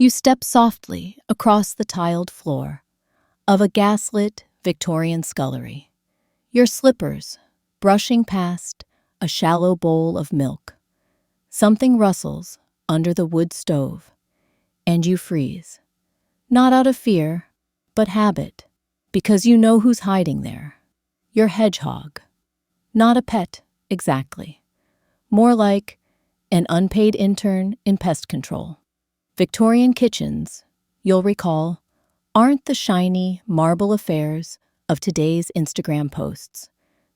You step softly across the tiled floor of a gaslit Victorian scullery, your slippers brushing past a shallow bowl of milk. Something rustles under the wood stove, and you freeze. Not out of fear, but habit, because you know who's hiding there. Your hedgehog. Not a pet, exactly. More like an unpaid intern in pest control. Victorian kitchens, you'll recall, aren't the shiny marble affairs of today's Instagram posts.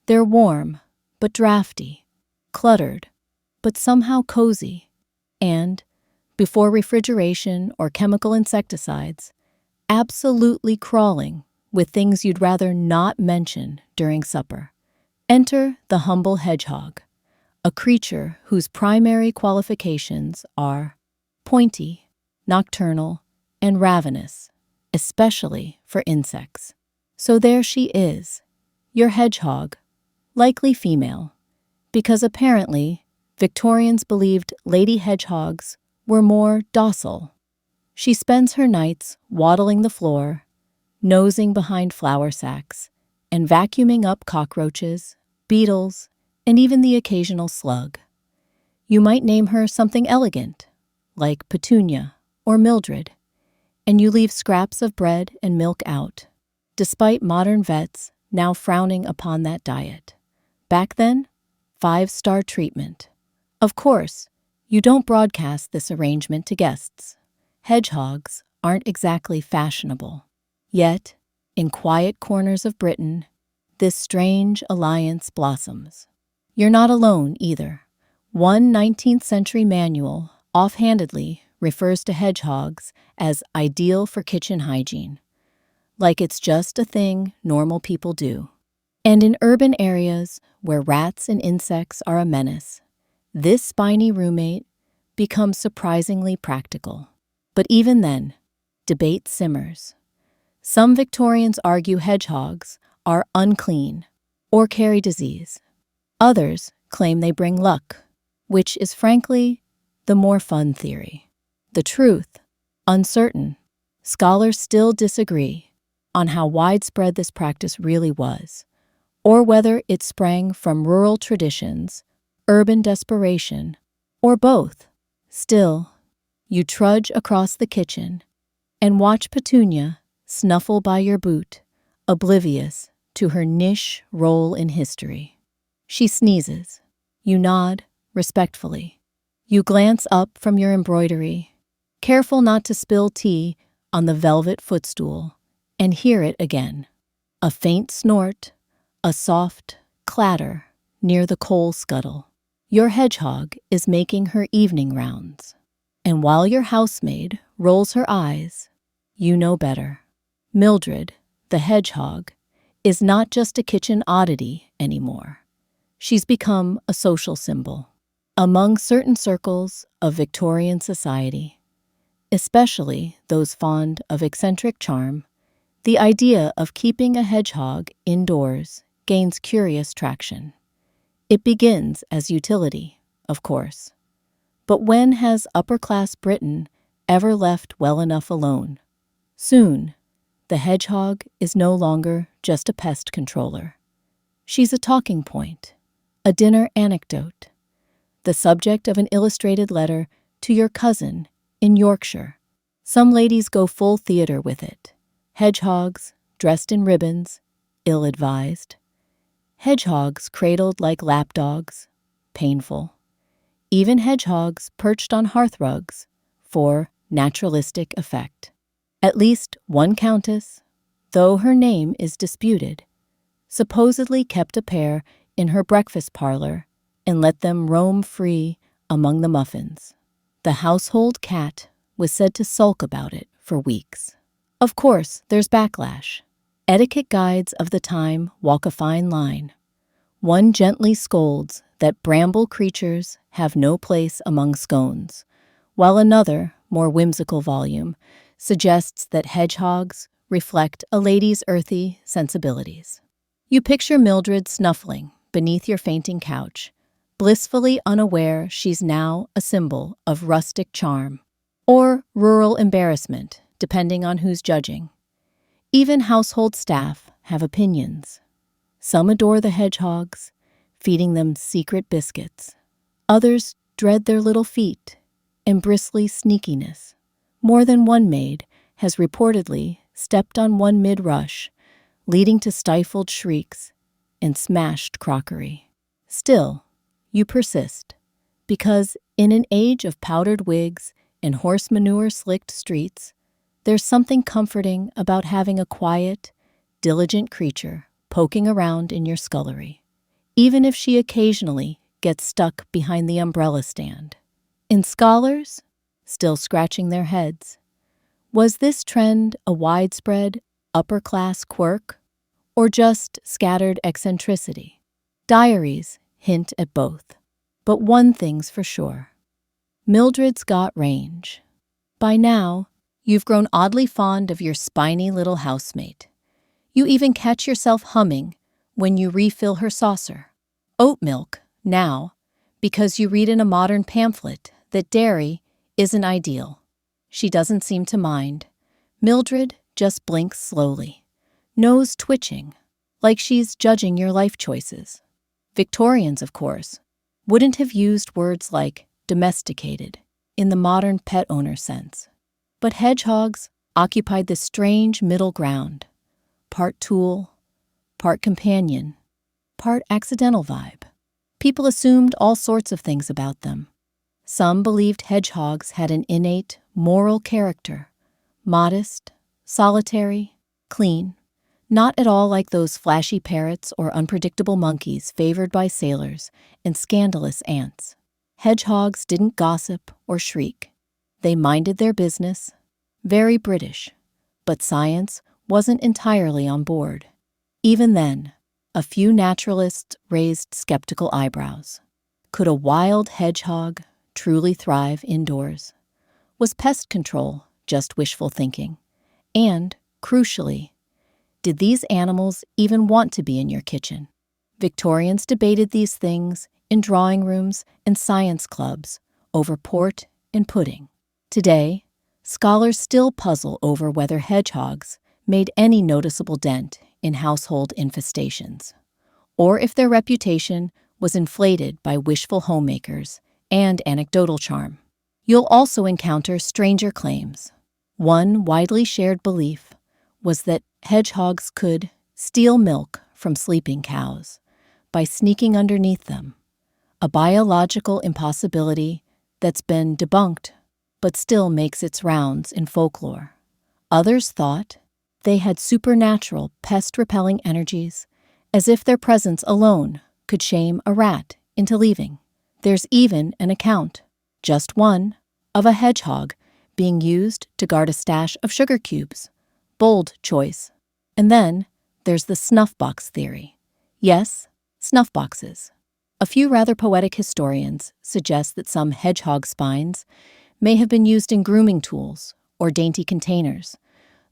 They're warm, but drafty, cluttered, but somehow cozy, and, before refrigeration or chemical insecticides, absolutely crawling with things you'd rather not mention during supper. Enter the humble hedgehog, a creature whose primary qualifications are pointy, nocturnal, and ravenous, especially for insects. So there she is, your hedgehog, likely female, because apparently Victorians believed lady hedgehogs were more docile. She spends her nights waddling the floor, nosing behind flour sacks, and vacuuming up cockroaches, beetles, and even the occasional slug. You might name her something elegant, like Petunia or Mildred, and you leave scraps of bread and milk out, despite modern vets now frowning upon that diet. Back then, 5-star treatment. Of course, you don't broadcast this arrangement to guests. Hedgehogs aren't exactly fashionable. Yet, in quiet corners of Britain, this strange alliance blossoms. You're not alone either. One 19th century manual offhandedly refers to hedgehogs as ideal for kitchen hygiene, like it's just a thing normal people do. And in urban areas where rats and insects are a menace, this spiny roommate becomes surprisingly practical. But even then, debate simmers. Some Victorians argue hedgehogs are unclean or carry disease. Others claim they bring luck, which is frankly the more fun theory. The truth, uncertain. Scholars still disagree on how widespread this practice really was, or whether it sprang from rural traditions, urban desperation, or both. Still, you trudge across the kitchen and watch Petunia snuffle by your boot, oblivious to her niche role in history. She sneezes. You nod respectfully. You glance up from your embroidery, careful not to spill tea on the velvet footstool, and hear it again. A faint snort, a soft clatter near the coal scuttle. Your hedgehog is making her evening rounds. And while your housemaid rolls her eyes, you know better. Mildred, the hedgehog, is not just a kitchen oddity anymore. She's become a social symbol among certain circles of Victorian society, especially those fond of eccentric charm. The idea of keeping a hedgehog indoors gains curious traction. It begins as utility, of course. But when has upper-class Britain ever left well enough alone? Soon, the hedgehog is no longer just a pest controller. She's a talking point, a dinner anecdote, the subject of an illustrated letter to your cousin in Yorkshire. Some ladies go full theater with it. Hedgehogs, dressed in ribbons, ill-advised. Hedgehogs cradled like lapdogs, painful. Even hedgehogs perched on hearthrugs for naturalistic effect. At least one countess, though her name is disputed, supposedly kept a pair in her breakfast parlor and let them roam free among the muffins. The household cat was said to sulk about it for weeks. Of course, there's backlash. Etiquette guides of the time walk a fine line. One gently scolds that bramble creatures have no place among scones, while another, more whimsical volume, suggests that hedgehogs reflect a lady's earthy sensibilities. You picture Mildred snuffling beneath your fainting couch, blissfully unaware she's now a symbol of rustic charm. or rural embarrassment, depending on who's judging. Even household staff have opinions. Some adore the hedgehogs, feeding them secret biscuits. Others dread their little feet and bristly sneakiness. More than one maid has reportedly stepped on one mid-rush, leading to stifled shrieks and smashed crockery. Still, you persist, because in an age of powdered wigs and horse manure-slicked streets, there's something comforting about having a quiet, diligent creature poking around in your scullery, even if she occasionally gets stuck behind the umbrella stand. And scholars, still scratching their heads, was this trend a widespread, upper-class quirk, or just scattered eccentricity? Diaries hint at both. But one thing's for sure. Mildred's got range. By now, you've grown oddly fond of your spiny little housemate. You even catch yourself humming when you refill her saucer. Oat milk, now, because you read in a modern pamphlet that dairy isn't ideal. She doesn't seem to mind. Mildred just blinks slowly, nose twitching, like she's judging your life choices. Victorians, of course, wouldn't have used words like domesticated in the modern pet owner sense. But hedgehogs occupied this strange middle ground, part tool, part companion, part accidental vibe. People assumed all sorts of things about them. Some believed hedgehogs had an innate moral character, modest, solitary, clean, not at all like those flashy parrots or unpredictable monkeys favored by sailors and scandalous ants. Hedgehogs didn't gossip or shriek. They minded their business. Very British. But science wasn't entirely on board. Even then, a few naturalists raised skeptical eyebrows. Could a wild hedgehog truly thrive indoors? Was pest control just wishful thinking? And, crucially, did these animals even want to be in your kitchen? Victorians debated these things in drawing rooms and science clubs over port and pudding. Today, scholars still puzzle over whether hedgehogs made any noticeable dent in household infestations, or if their reputation was inflated by wishful homemakers and anecdotal charm. You'll also encounter stranger claims. One widely shared belief was that hedgehogs could steal milk from sleeping cows by sneaking underneath them, a biological impossibility that's been debunked but still makes its rounds in folklore. Others thought they had supernatural pest-repelling energies, as if their presence alone could shame a rat into leaving. There's even an account, just one, of a hedgehog being used to guard a stash of sugar cubes. Bold choice. And then there's the snuff box theory. Yes, snuff boxes. A few rather poetic historians suggest that some hedgehog spines may have been used in grooming tools or dainty containers,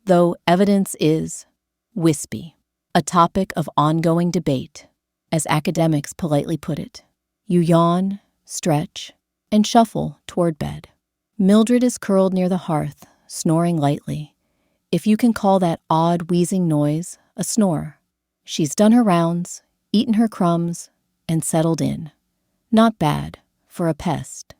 though evidence is wispy, a topic of ongoing debate, as academics politely put it. You yawn, stretch, and shuffle toward bed. Mildred is curled near the hearth, snoring lightly, if you can call that odd wheezing noise a snore. She's done her rounds, eaten her crumbs, and settled in. Not bad for a pest.